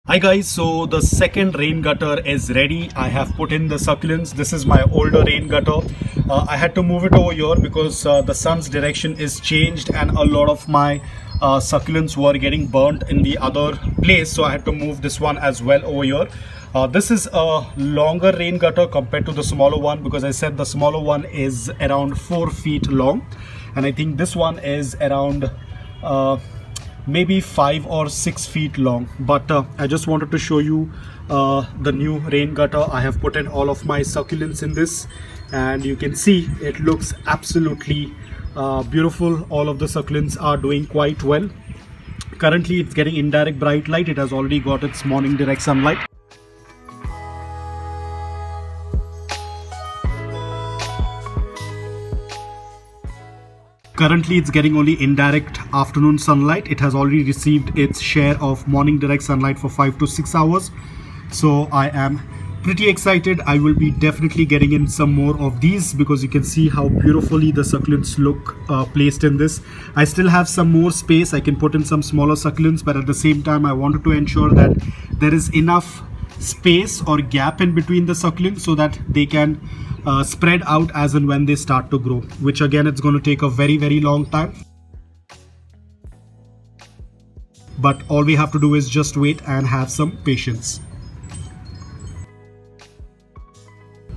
Hi guys, so the second rain gutter is ready. I have put in the succulents. This is my older rain gutter. I had to move it over here because the sun's direction is changed and a lot of my succulents were getting burnt in the other place. So I had to move this one as well over here. This is a longer rain gutter compared to the smaller one because I said the smaller one is around 4 feet long. And I think this one is around maybe 5 or 6 feet long, but I just wanted to show you the new rain gutter. I have put in all of my succulents in this and you can see it looks absolutely beautiful. All of the succulents are doing quite well. Currently it's getting indirect bright light. It has already got its morning direct sunlight. Currently it's getting only indirect afternoon sunlight. It has already received its share of morning direct sunlight for 5 to 6 hours. So I am pretty excited. I will be definitely getting in some more of these because you can see how beautifully the succulents look placed in this. I still have some more space. I can put in some smaller succulents, but at the same time I wanted to ensure that there is enough space or gap in between the succulents so that they can spread out as and when they start to grow, which again it's going to take a very long time, but all we have to do is just wait and have some patience.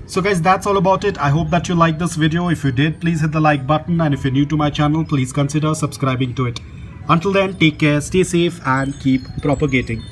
So guys, that's all about it. I hope that you liked this video. If you did, please hit the like button, and if you're new to my channel, please consider subscribing to it. Until then, take care, stay safe and keep propagating.